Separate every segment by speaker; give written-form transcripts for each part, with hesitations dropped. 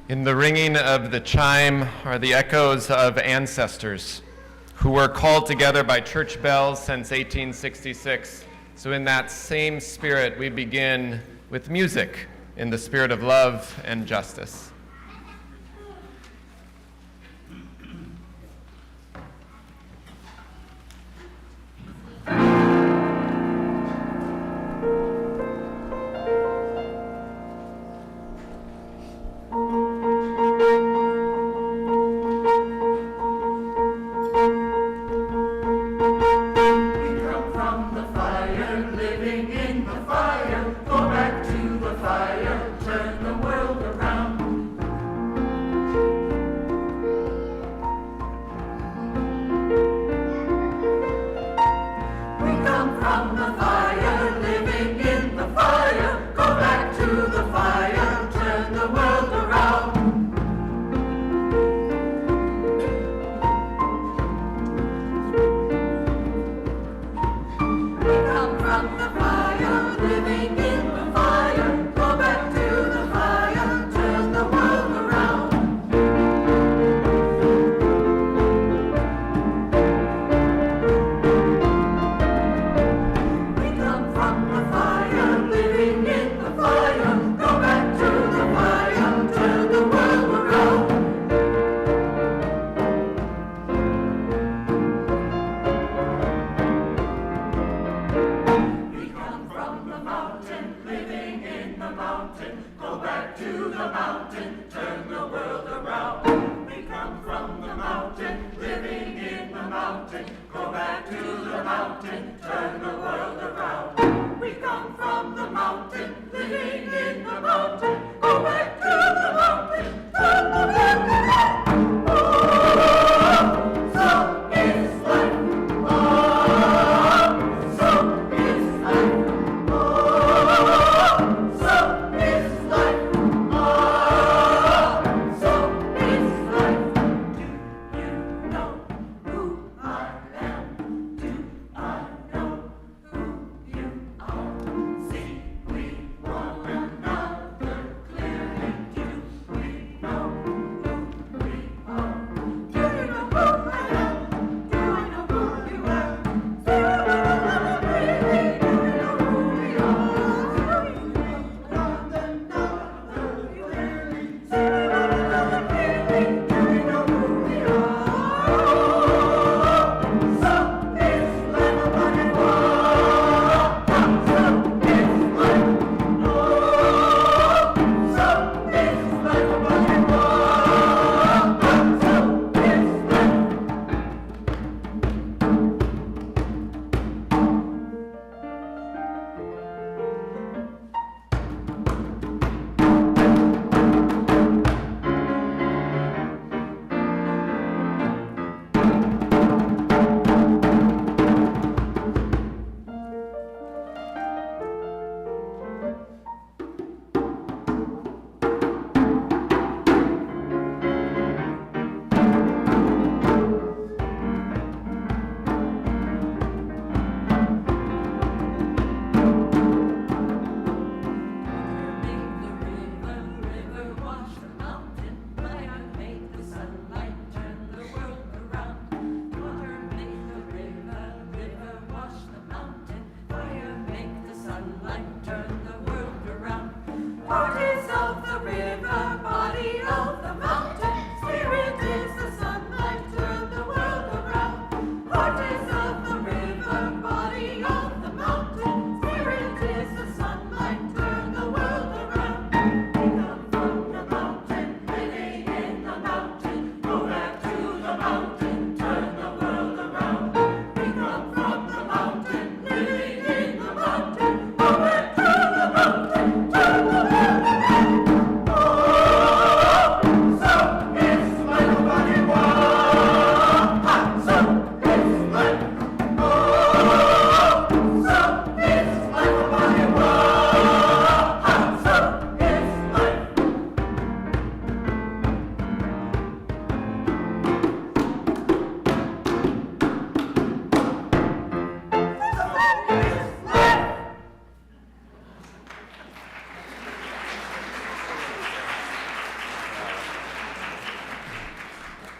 Speaker 1: In the ringing of the chime are the echoes of ancestors who were called together by church bells since 1866. So in that same spirit, we begin with music in the spirit of love and justice.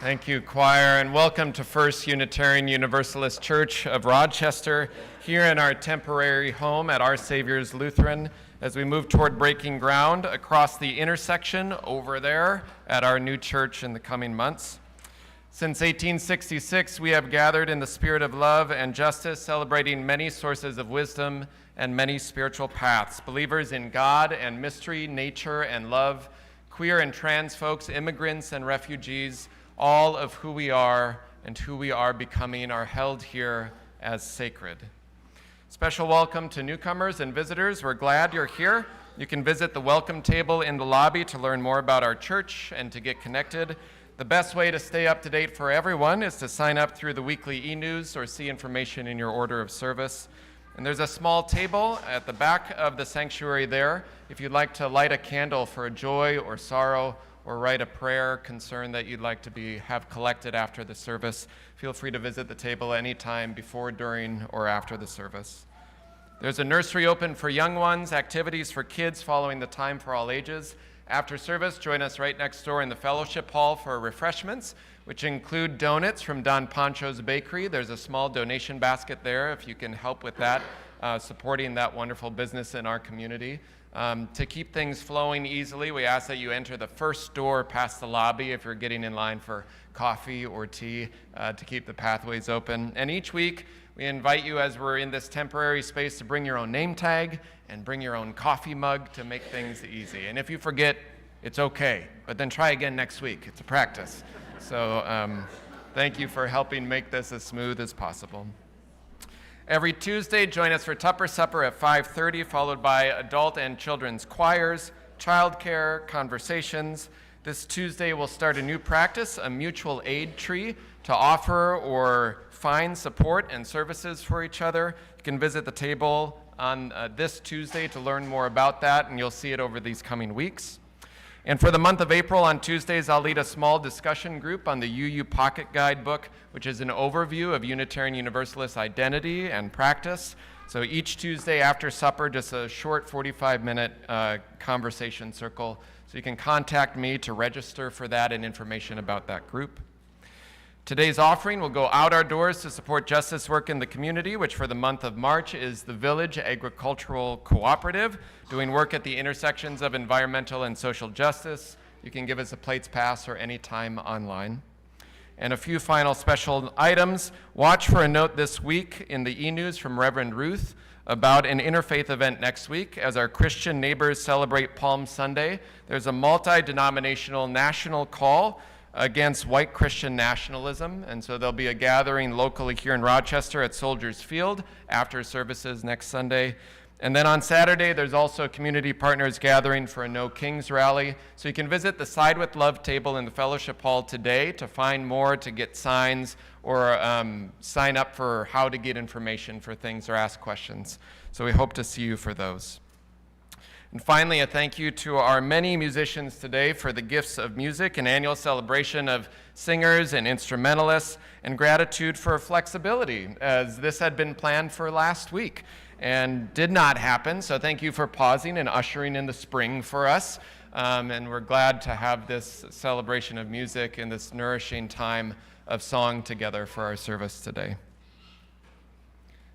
Speaker 1: Thank you, choir, and welcome to First Unitarian Universalist Church of Rochester, here in our temporary home at Our Savior's Lutheran, as we move toward breaking ground across the intersection over there at our new church in the coming months. Since 1866, we have gathered in the spirit of love and justice, celebrating many sources of wisdom and many spiritual paths, believers in God and mystery, nature and love, queer and trans folks, immigrants and refugees, all of who we are and who we are becoming are held here as sacred. Special welcome to newcomers and visitors. We're glad you're here. You can visit the welcome table in the lobby to learn more about our church and to get connected. The best way to stay up to date for everyone is to sign up through the weekly e-news or see information in your order of service. And there's a small table at the back of the sanctuary there if you'd like to light a candle for a joy or sorrow, or write a prayer concern that you'd like to have collected after the service. Feel free to visit the table anytime before, during, or after the service. There's a nursery open for young ones, activities for kids following the time for all ages. After service, join us right next door in the fellowship hall for refreshments, which include donuts from Don Pancho's Bakery. There's a small donation basket there if you can help with that, supporting that wonderful business in our community. To keep things flowing easily, we ask that you enter the first door past the lobby if you're getting in line for coffee or tea, to keep the pathways open. And each week, we invite you, as we're in this temporary space, to bring your own name tag and bring your own coffee mug to make things easy. And if you forget, it's okay, but then try again next week. It's a practice. So thank you for helping make this as smooth as possible. Every Tuesday, join us for Tupper Supper at 5:30, followed by adult and children's choirs, childcare, conversations. This Tuesday, we'll start a new practice, a mutual aid tree, to offer or find support and services for each other. You can visit the table on this Tuesday to learn more about that, and you'll see it over these coming weeks. And for the month of April, on Tuesdays, I'll lead a small discussion group on the UU Pocket Guide book, which is an overview of Unitarian Universalist identity and practice. So each Tuesday after supper, just a short 45-minute conversation circle. So you can contact me to register for that and information about that group. Today's offering will go out our doors to support justice work in the community, which for the month of March is the Village Agricultural Cooperative, doing work at the intersections of environmental and social justice. You can give us a plates pass or any time online. And a few final special items. Watch for a note this week in the e-news from Reverend Ruth about an interfaith event next week. As our Christian neighbors celebrate Palm Sunday, there's a multi-denominational national call against white Christian nationalism, and so there'll be a gathering locally here in Rochester at Soldiers Field after services next Sunday. And then on Saturday, there's also a community partners gathering for a No Kings rally. So you can visit the Side with Love table in the fellowship hall today to find more, to get signs, or sign up for how to get information for things or ask questions. So we hope to see you for those. And finally, a thank you to our many musicians today for the gifts of music, an annual celebration of singers and instrumentalists, and gratitude for flexibility, as this had been planned for last week and did not happen. So thank you for pausing and ushering in the spring for us. And we're glad to have this celebration of music and this nourishing time of song together for our service today.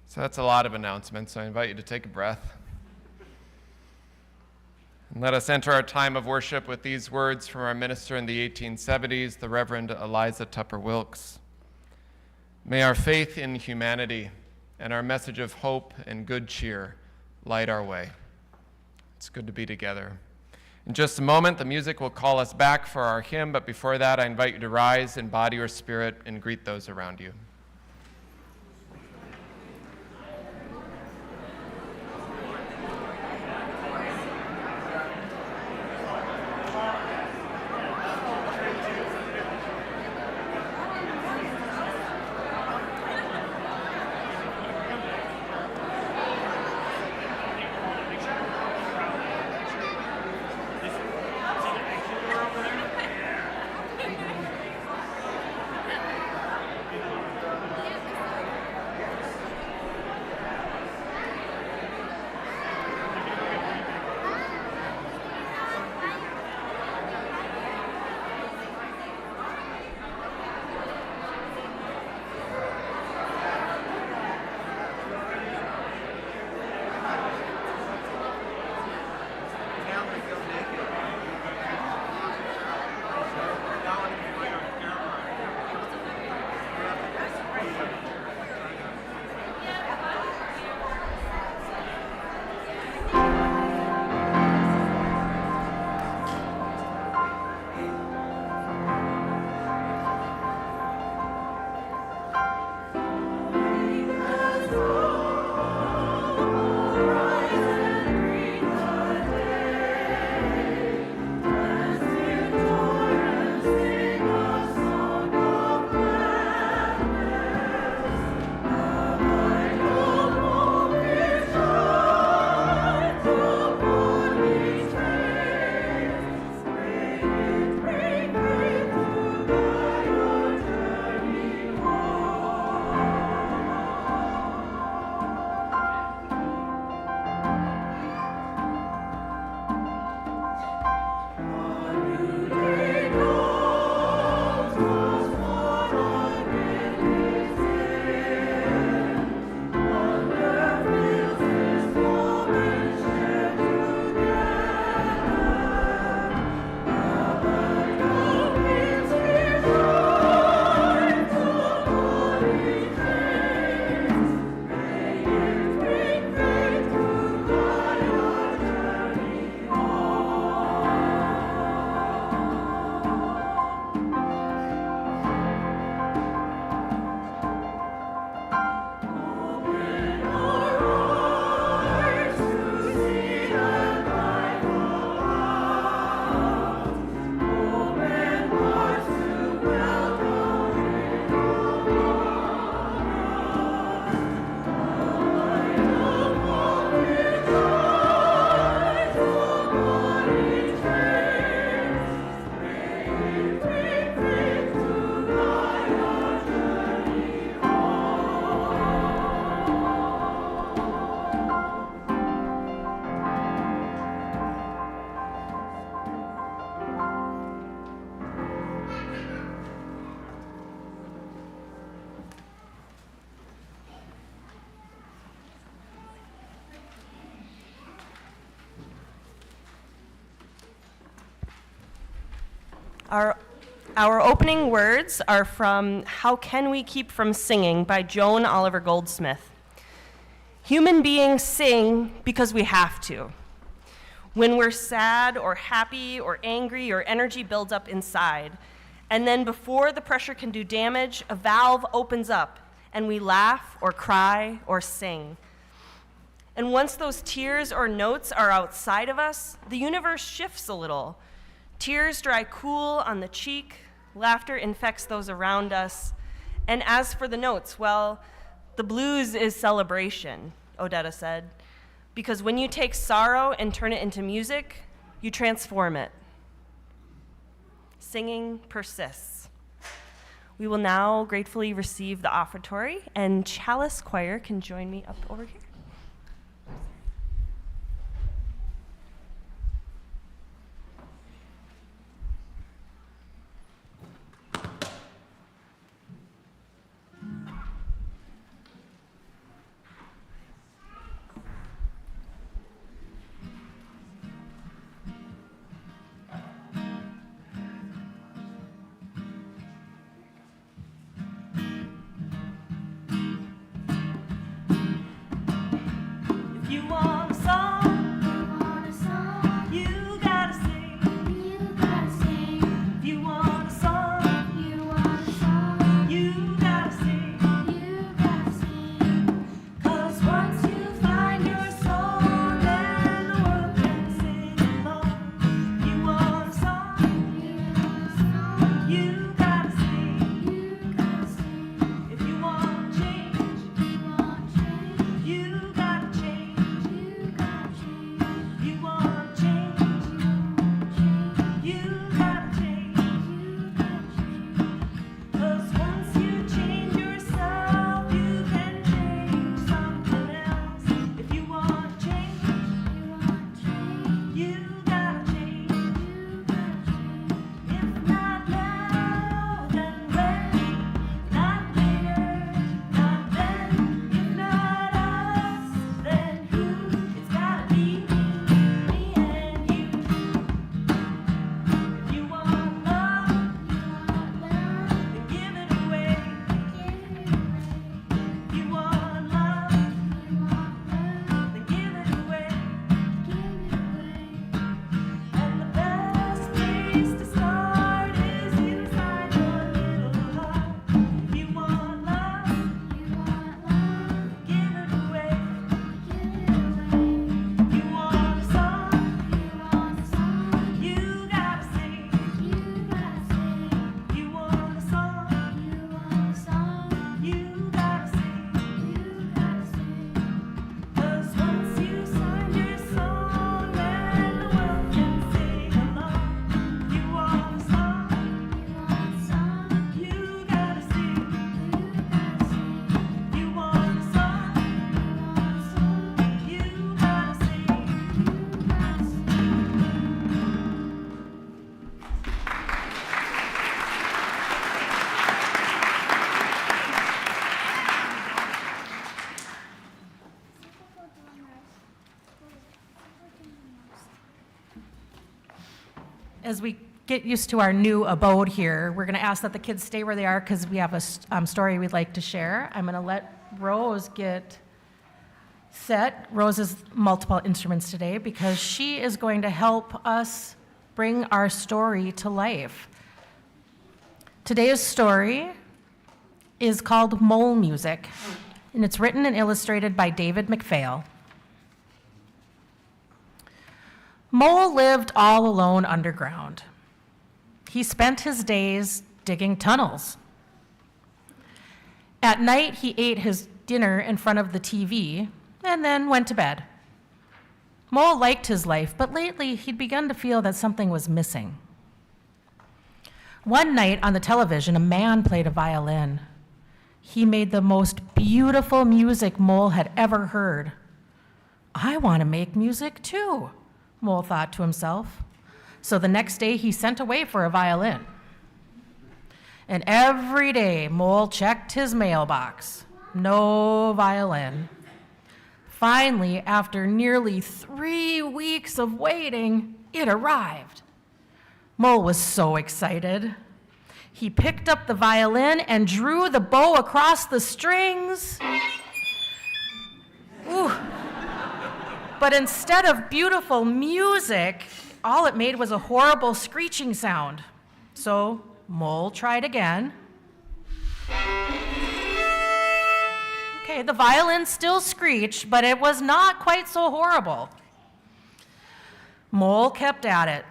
Speaker 1: So that's a lot of announcements, so I invite you to take a breath. And let us enter our time of worship with these words from our minister in the 1870s, the Reverend Eliza Tupper Wilkes. May our faith in humanity and our message of hope and good cheer light our way. It's good to be together. In just a moment, the music will call us back for our hymn, but before that, I invite you to rise in body or spirit and greet those around you.
Speaker 2: Our opening words are from How Can We Keep From Singing by Joan Oliver Goldsmith. Human beings sing because we have to. When we're sad or happy or angry or energy builds up inside, and then before the pressure can do damage, a valve opens up and we laugh or cry or sing. And once those tears or notes are outside of us, the universe shifts a little. Tears dry cool on the cheek, laughter infects those around us. And as for the notes, well, the blues is celebration, Odetta said, because when you take sorrow and turn it into music, you transform it. Singing persists. We will now gratefully receive the offertory, and Chalice Choir can join me up over here.
Speaker 3: As we get used to our new abode here, we're going to ask that the kids stay where they are because we have a story we'd like to share. I'm going to let Rose get set. Rose has multiple instruments today because she is going to help us bring our story to life. Today's story is called Mole Music, and it's written and illustrated by David McPhail. Mole lived all alone underground. He spent his days digging tunnels. At night, he ate his dinner in front of the TV and then went to bed. Mole liked his life, but lately he'd begun to feel that something was missing. One night on the television, a man played a violin. He made the most beautiful music Mole had ever heard. I want to make music too, Mole thought to himself. So the next day he sent away for a violin. And every day Mole checked his mailbox. No violin. Finally, after nearly 3 weeks of waiting, it arrived. Mole was so excited. He picked up the violin and drew the bow across the strings. Ooh. But instead of beautiful music, all it made was a horrible screeching sound. So Mole tried again. Okay, the violin still screeched, but it was not quite so horrible. Mole kept at it.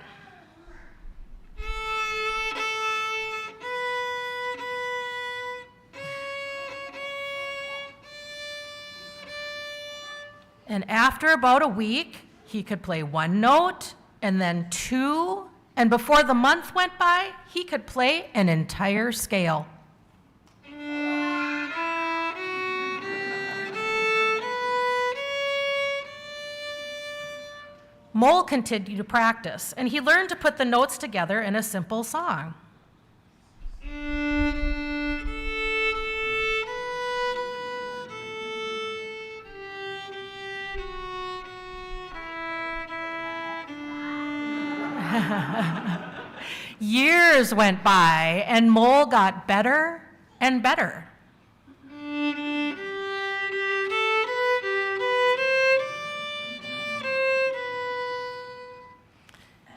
Speaker 3: And after about a week, he could play one note and then two, and before the month went by, he could play an entire scale. Mole continued to practice, and he learned to put the notes together in a simple song. Years went by, and Mole got better and better.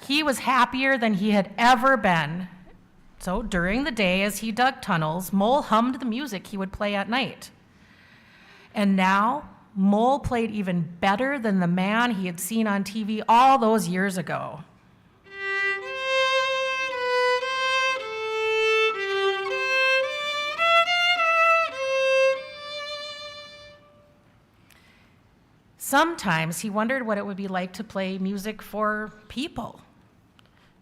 Speaker 3: He was happier than he had ever been. So during the day, as he dug tunnels, Mole hummed the music he would play at night. And now, Mole played even better than the man he had seen on TV all those years ago. Sometimes he wondered what it would be like to play music for people.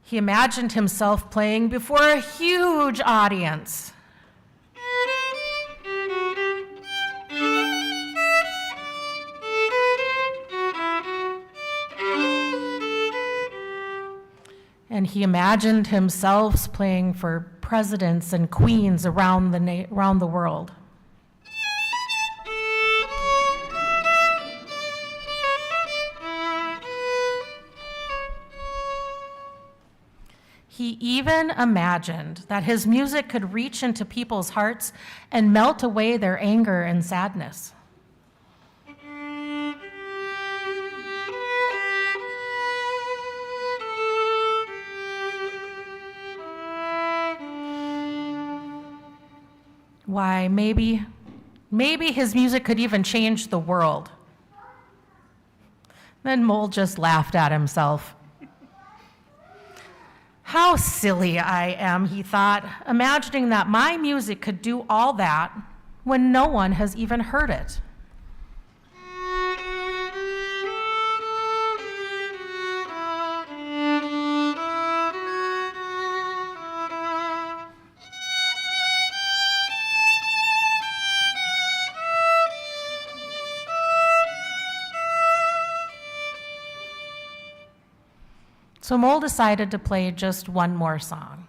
Speaker 3: He imagined himself playing before a huge audience. And he imagined himself playing for presidents and queens around the world. He even imagined that his music could reach into people's hearts and melt away their anger and sadness. Why, maybe his music could even change the world. Then Mole just laughed at himself. How silly I am, he thought, imagining that my music could do all that when no one has even heard it. So Mole decided to play just one more song.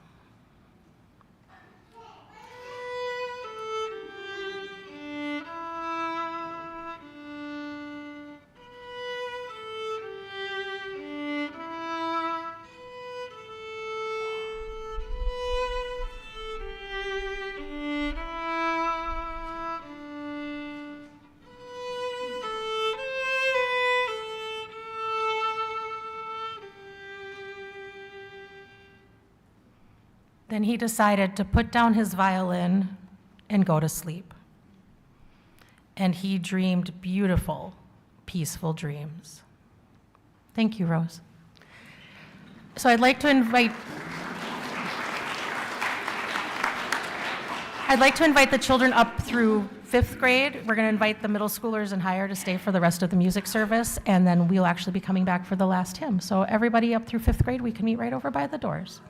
Speaker 3: Then he decided to put down his violin and go to sleep. And he dreamed beautiful, peaceful dreams. Thank you, Rose. So I'd like to invite the children up through 5th grade. We're going to invite the middle schoolers and higher to stay for the rest of the music service, and then we'll actually be coming back for the last hymn. So everybody up through 5th grade, we can meet right over by the doors.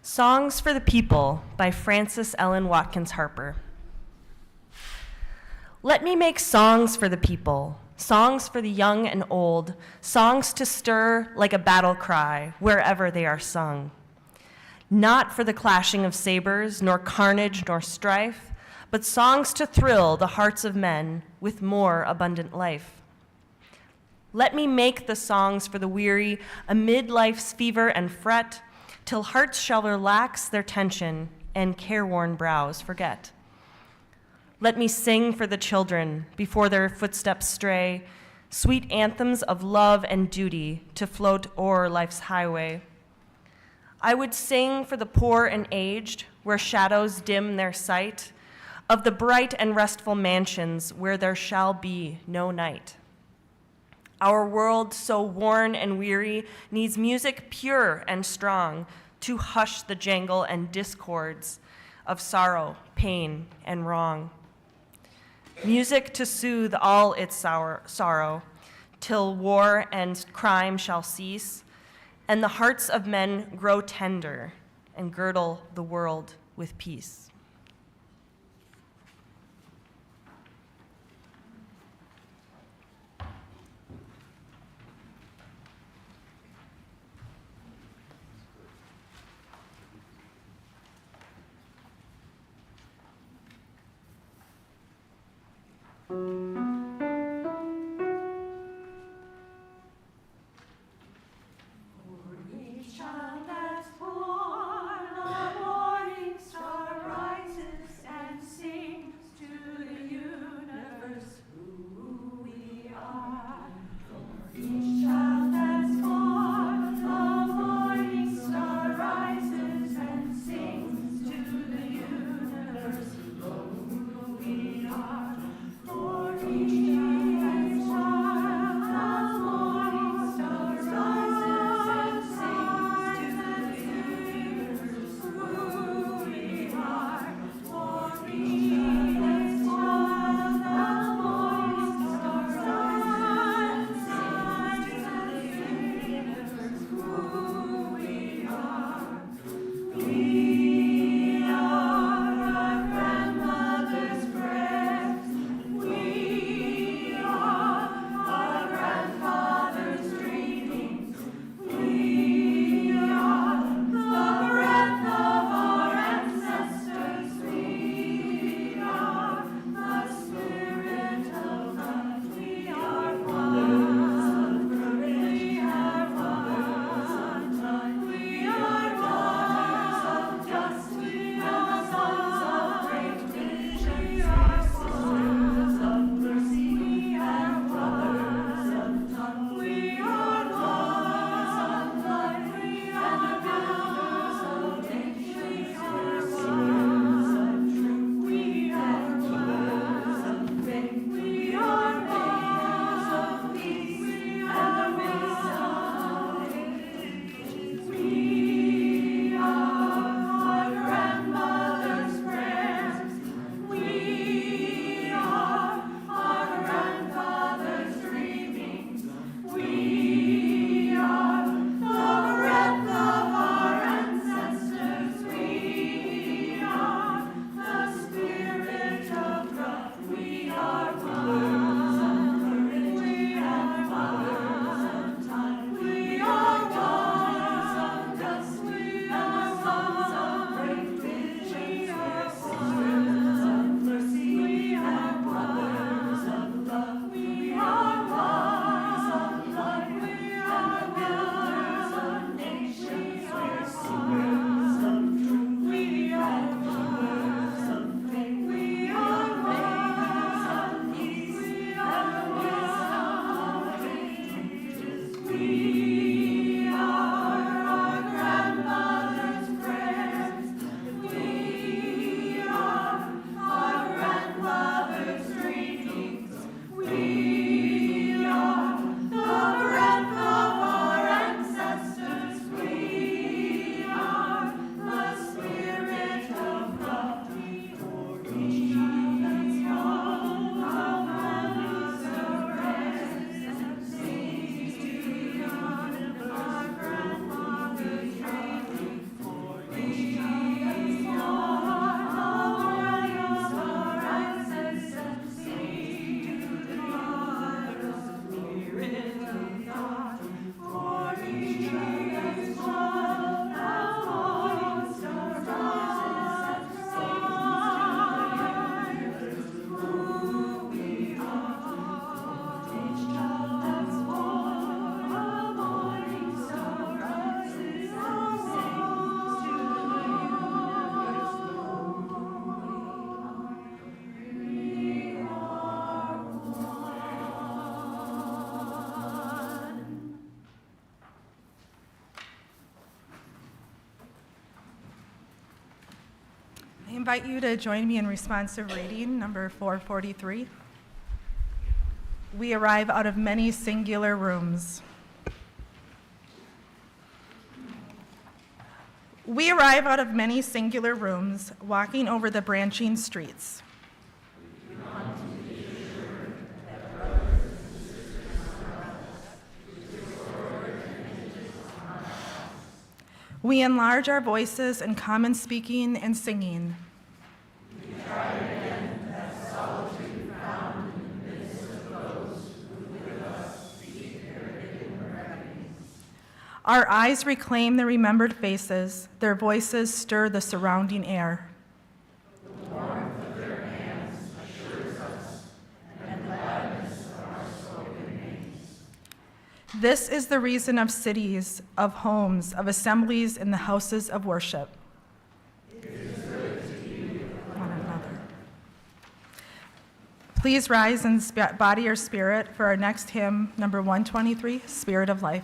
Speaker 2: Songs for the People by Frances Ellen Watkins Harper. Let me make songs for the people, songs for the young and old, songs to stir like a battle cry wherever they are sung. Not for the clashing of sabers, nor carnage, nor strife, but songs to thrill the hearts of men with more abundant life. Let me make the songs for the weary amid life's fever and fret, till hearts shall relax their tension and careworn brows forget. Let me sing for the children before their footsteps stray, sweet anthems of love and duty to float o'er life's highway. I would sing for the poor and aged, where shadows dim their sight, of the bright and restful mansions where there shall be no night. Our world, so worn and weary, needs music pure and strong to hush the jangle and discords of sorrow, pain, and wrong. Music to soothe all its sorrow, till war and crime shall cease, and the hearts of men grow tender and girdle the world with peace.
Speaker 4: For each child that's born, a morning star rises. invite you to join me in responsive reading, number 443. We arrive out of many singular rooms. We arrive out of many singular rooms, walking over the branching streets. We enlarge our voices in common speaking and singing. We try again that solitude found in the midst of those who with us seek their hidden remedies. Our eyes reclaim the remembered faces, their voices stir the surrounding air. The warmth of their hands assures us, and gladness of our spoken names. This is the reason of cities, of homes, of assemblies in the houses of worship. It is good to be with one another. Please rise in body or spirit for our next hymn, number 123, Spirit of Life.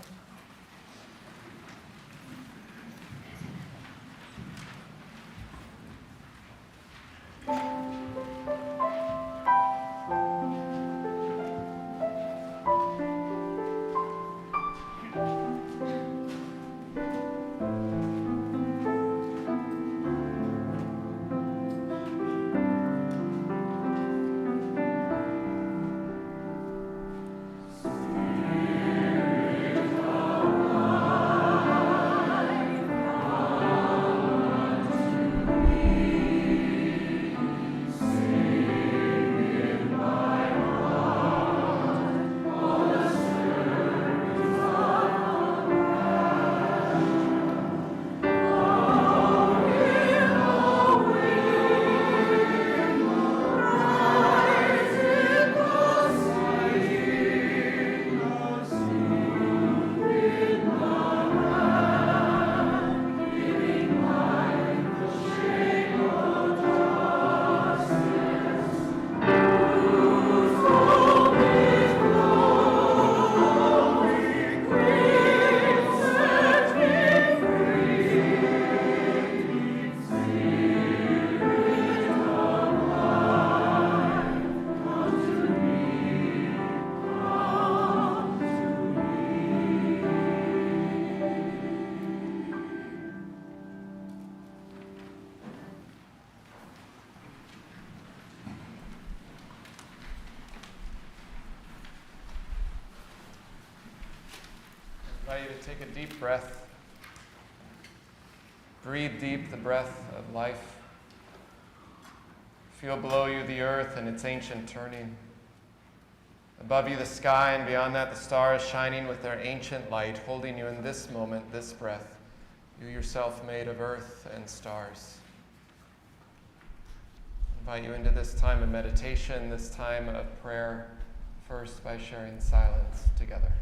Speaker 1: I invite you to take a deep breath. Breathe deep the breath of life. Feel below you the earth and its ancient turning. Above you the sky, and beyond that the stars shining with their ancient light, holding you in this moment, this breath, you yourself made of earth and stars. I invite you into this time of meditation, this time of prayer, first by sharing silence together.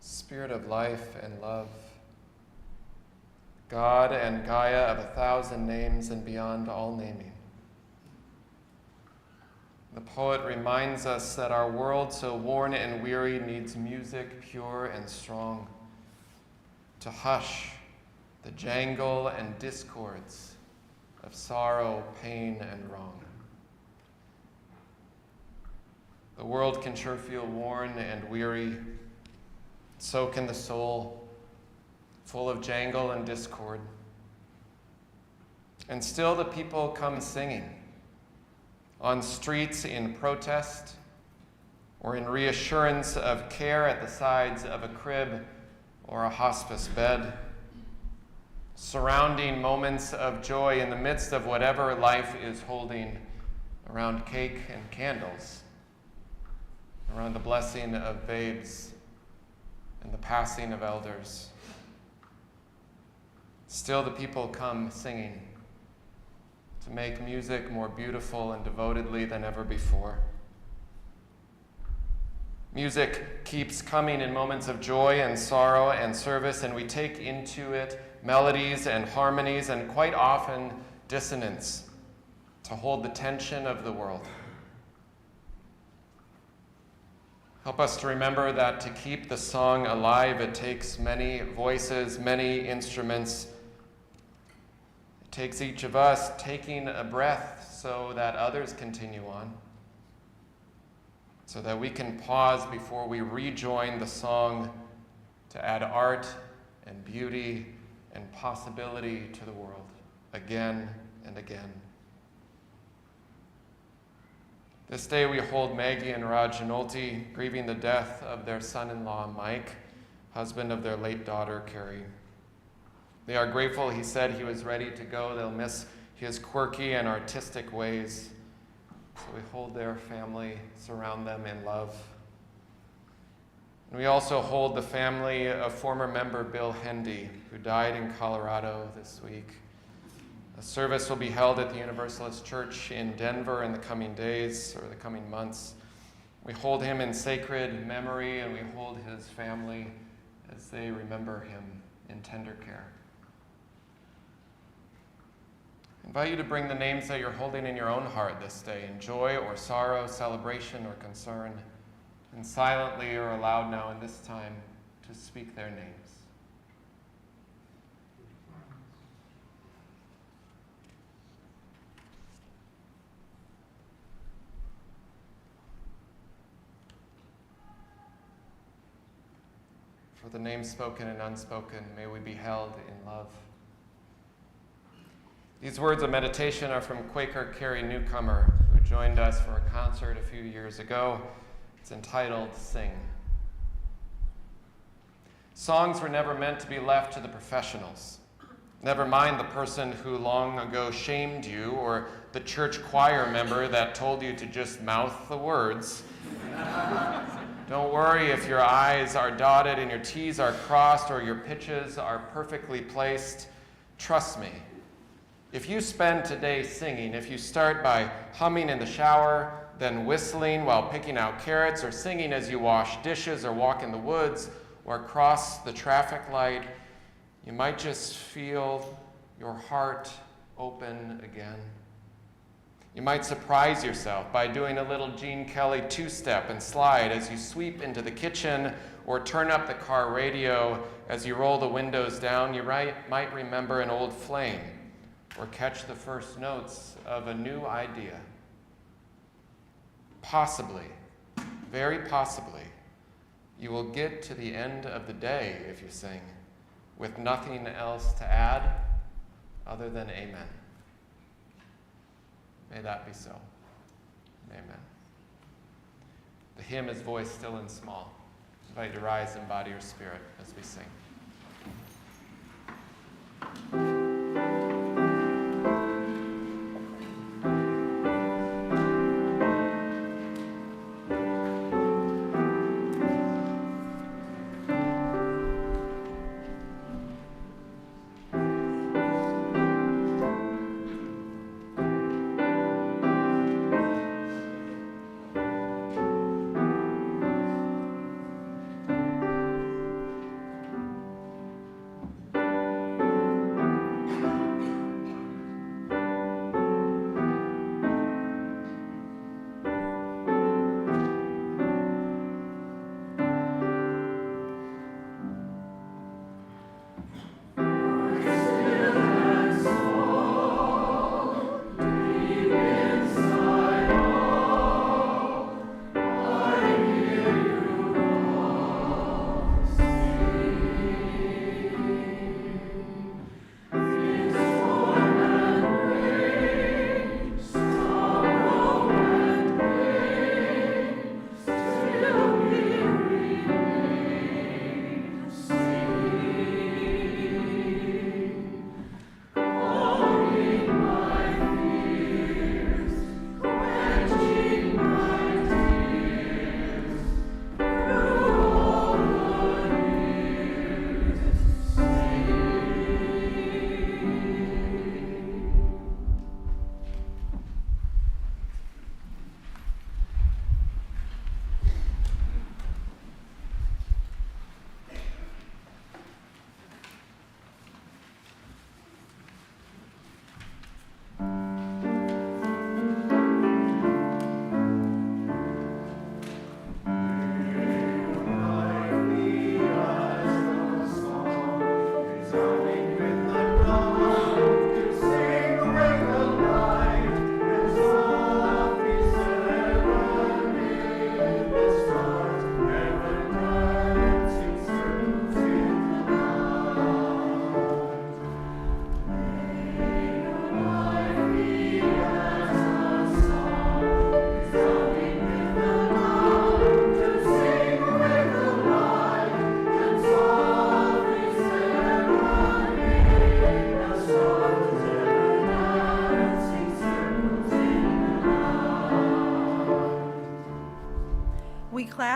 Speaker 1: Spirit of life and love, God and Gaia of 1,000 names and beyond all naming. The poet reminds us that our world so worn and weary needs music pure and strong to hush the jangle and discords of sorrow, pain, and wrong. The world can sure feel worn and weary. So can the soul, full of jangle and discord. And still the people come singing, on streets in protest, or in reassurance of care at the sides of a crib or a hospice bed, surrounding moments of joy in the midst of whatever life is holding, around cake and candles, around the blessing of babes, and the passing of elders. Still the people come singing, to make music more beautiful and devotedly than ever before. Music keeps coming in moments of joy and sorrow and service, and we take into it melodies and harmonies and quite often dissonance to hold the tension of the world. Help us to remember that to keep the song alive, it takes many voices, many instruments. It takes each of us taking a breath so that others continue on, so that we can pause before we rejoin the song to add art and beauty and possibility to the world again and again. This day we hold Maggie and Raj Nolte grieving the death of their son-in-law, Mike, husband of their late daughter, Carrie. They are grateful he said he was ready to go. They'll miss his quirky and artistic ways. So we hold their family, surround them in love. And we also hold the family of former member Bill Hendy, who died in Colorado this week. A service will be held at the Universalist Church in Denver in the coming days or the coming months. We hold him in sacred memory, and we hold his family as they remember him in tender care. I invite you to bring the names that you're holding in your own heart this day, in joy or sorrow, celebration or concern, and silently or aloud now in this time to speak their names. For the names spoken and unspoken, may we be held in love. These words of meditation are from Quaker Carrie Newcomer, who joined us for a concert a few years ago. It's entitled Sing. Songs were never meant to be left to the professionals. Never mind the person who long ago shamed you, or the church choir member that told you to just mouth the words. Don't worry if your I's are dotted and your T's are crossed or your pitches are perfectly placed. Trust me. If you spend today singing, if you start by humming in the shower, then whistling while picking out carrots, or singing as you wash dishes or walk in the woods or cross the traffic light, you might just feel your heart open again. You might surprise yourself by doing a little Gene Kelly two-step and slide as you sweep into the kitchen or turn up the car radio as you roll the windows down. You might remember an old flame or catch the first notes of a new idea. Possibly, very possibly, you will get to the end of the day if you sing with nothing else to add other than amen. May that be so. Amen. The hymn is voiced still and small. I invite you to rise and body your spirit as we sing.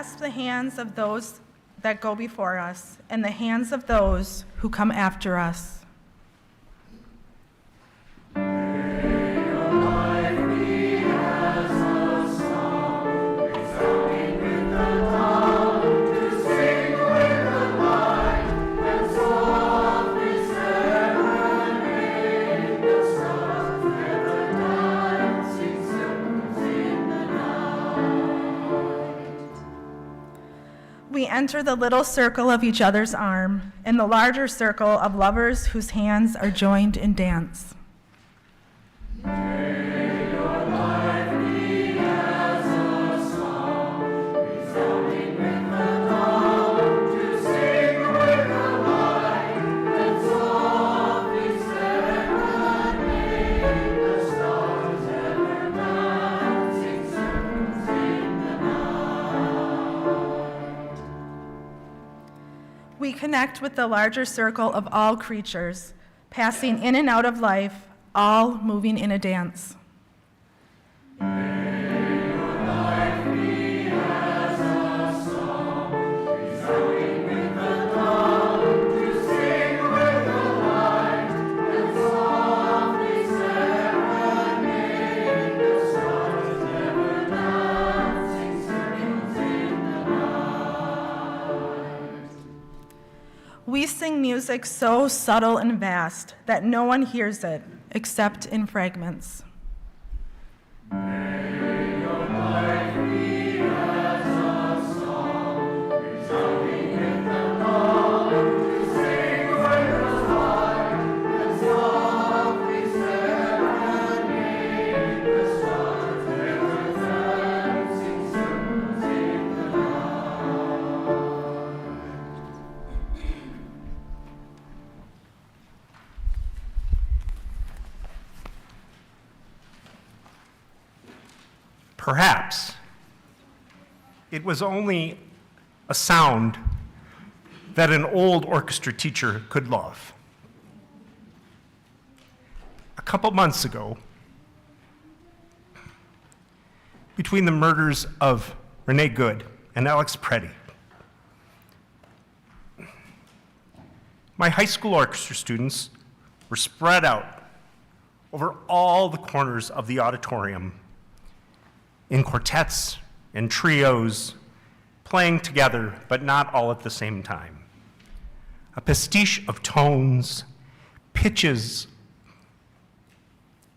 Speaker 4: clasp the hands of those that go before us and the hands of those who come after us. We enter the little circle of each other's arm and the larger circle of lovers whose hands are joined in dance. We connect with the larger circle of all creatures, passing in and out of life, all moving in a dance. We sing music so subtle and vast that no one hears it except in fragments.
Speaker 5: Perhaps it was only a sound that an old orchestra teacher could love. A couple months ago, between the murders of Renee Good and Alex Preddy, my high school orchestra students were spread out over all the corners of the auditorium in quartets and trios, playing together, but not all at the same time. A pastiche of tones, pitches,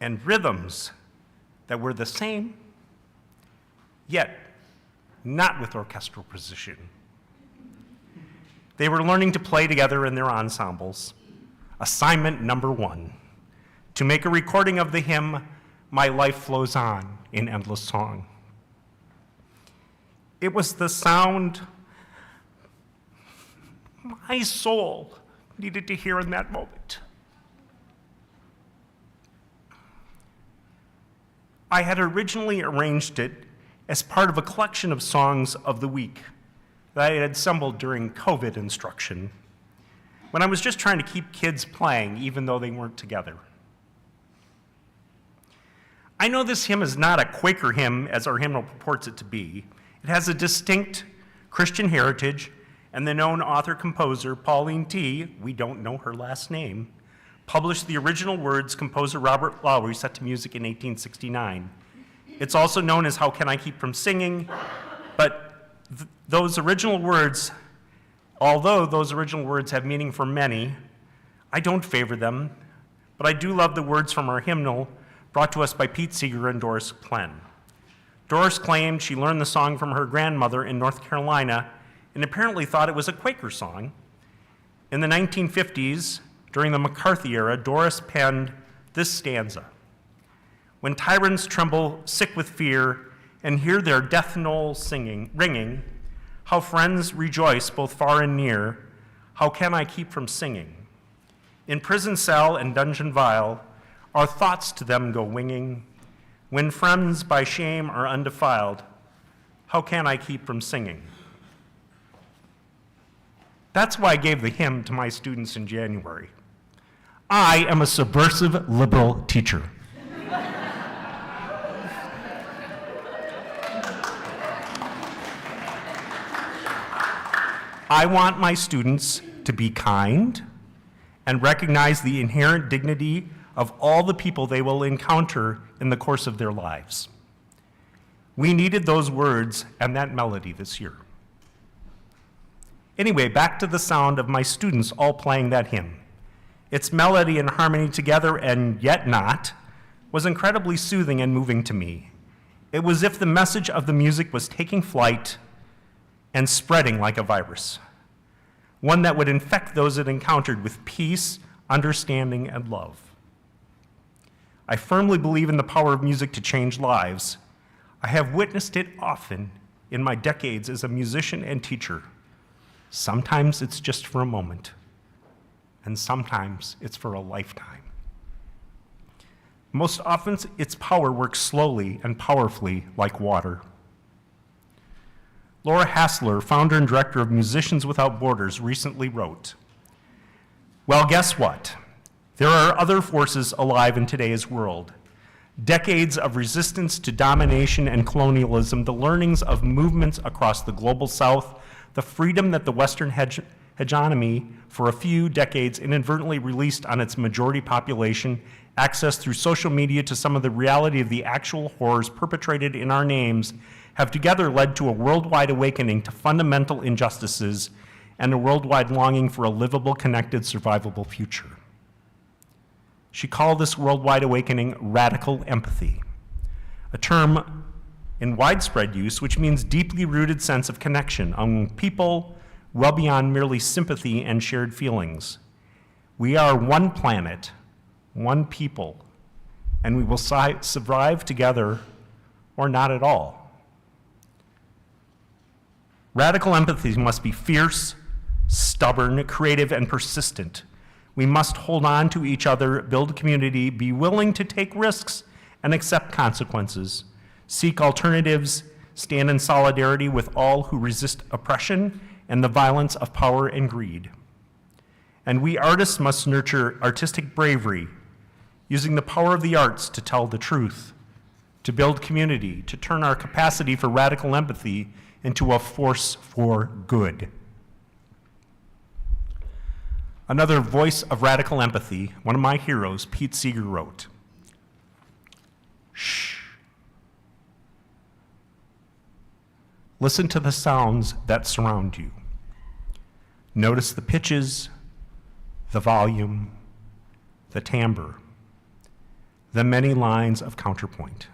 Speaker 5: and rhythms that were the same, yet not with orchestral precision. They were learning to play together in their ensembles. Assignment number 1, to make a recording of the hymn, "My Life Flows On," in endless song. It was the sound my soul needed to hear in that moment. I had originally arranged it as part of a collection of songs of the week that I had assembled during COVID instruction, when I was just trying to keep kids playing even though they weren't together. I know this hymn is not a Quaker hymn as our hymnal purports it to be. It has a distinct Christian heritage, and the known author-composer Pauline T., we don't know her last name, published the original words composer Robert Lowry set to music in 1869. It's also known as How Can I Keep From Singing, but those original words, although those original words have meaning for many, I don't favor them, but I do love the words from our hymnal brought to us by Pete Seeger and Doris Plen. Doris claimed she learned the song from her grandmother in North Carolina and apparently thought it was a Quaker song. In the 1950s, during the McCarthy era, Doris penned this stanza: "When tyrants tremble, sick with fear, and hear their death knell ringing, how friends rejoice both far and near, how can I keep from singing? In prison cell and dungeon vile, our thoughts to them go winging. When friends by shame are undefiled, how can I keep from singing?" That's why I gave the hymn to my students in January. I am a subversive liberal teacher. I want my students to be kind and recognize the inherent dignity of all the people they will encounter in the course of their lives. We needed those words and that melody this year. Anyway, back to the sound of my students all playing that hymn. Its melody and harmony together, and yet not, was incredibly soothing and moving to me. It was as if the message of the music was taking flight and spreading like a virus, one that would infect those it encountered with peace, understanding, and love. I firmly believe in the power of music to change lives. I have witnessed it often in my decades as a musician and teacher. Sometimes it's just for a moment, and sometimes it's for a lifetime. Most often, its power works slowly and powerfully like water. Laura Hassler, founder and director of Musicians Without Borders, recently wrote, "Well, guess what? There are other forces alive in today's world. Decades of resistance to domination and colonialism, the learnings of movements across the global South, the freedom that the Western hegemony for a few decades inadvertently released on its majority population, access through social media to some of the reality of the actual horrors perpetrated in our names, have together led to a worldwide awakening to fundamental injustices and a worldwide longing for a livable, connected, survivable future." She called this worldwide awakening radical empathy, a term in widespread use which means deeply rooted sense of connection among people well beyond merely sympathy and shared feelings. We are one planet, one people, and we will survive together or not at all. Radical empathy must be fierce, stubborn, creative, and persistent. We must hold on to each other, build community, be willing to take risks and accept consequences, seek alternatives, stand in solidarity with all who resist oppression and the violence of power and greed. And we artists must nurture artistic bravery, using the power of the arts to tell the truth, to build community, to turn our capacity for radical empathy into a force for good. Another voice of radical empathy, one of my heroes, Pete Seeger, wrote, "Shh. Listen to the sounds that surround you. Notice the pitches, the volume, the timbre, the many lines of counterpoint.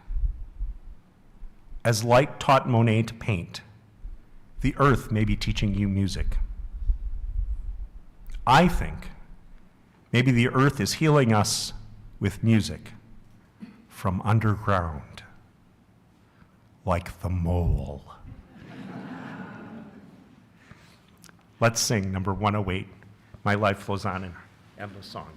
Speaker 5: As light taught Monet to paint, the earth may be teaching you music. I think maybe the earth is healing us with music from underground, like the mole." Let's sing number 108, My Life Flows On in Endless Song.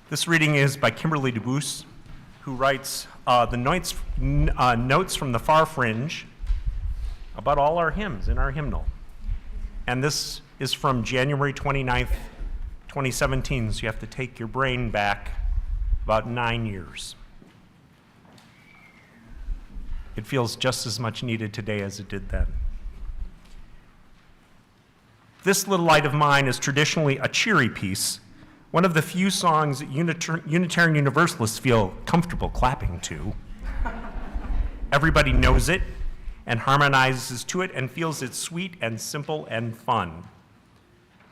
Speaker 5: This reading is by Kimberly DeBoos, who writes the notes from the far fringe about all our hymns in our hymnal. And this is from January 29th, 2017, so you have to take your brain back about 9 years. It feels just as much needed today as it did then. This Little Light of Mine is traditionally a cheery piece, one of the few songs that Unitarian Universalists feel comfortable clapping to. Everybody knows it and harmonizes to it and feels it's sweet and simple and fun.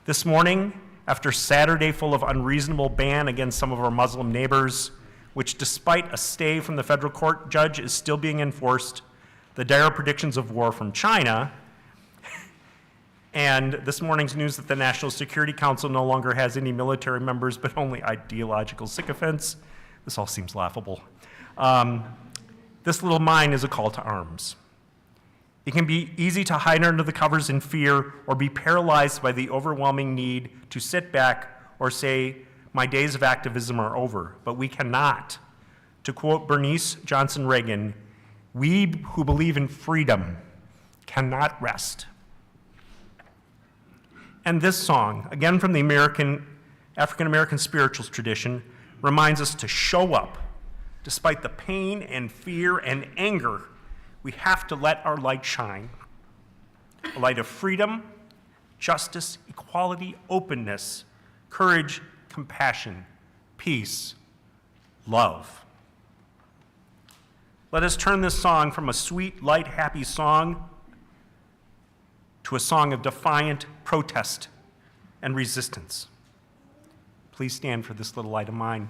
Speaker 5: This morning, after Saturday full of unreasonable ban against some of our Muslim neighbors, which despite a stay from the federal court judge is still being enforced, the dire predictions of war from China, and this morning's news that the National Security Council no longer has any military members but only ideological sycophants, this all seems laughable. This little mine is a call to arms. It can be easy to hide under the covers in fear or be paralyzed by the overwhelming need to sit back or say, my days of activism are over, but we cannot. To quote Bernice Johnson Reagan, we who believe in freedom cannot rest. And this song, again from the African-American spirituals tradition, reminds us to show up. Despite the pain and fear and anger, we have to let our light shine. A light of freedom, justice, equality, openness, courage, compassion, peace, love. Let us turn this song from a sweet, light, happy song to a song of defiant protest and resistance. Please stand for This Little Light of Mine.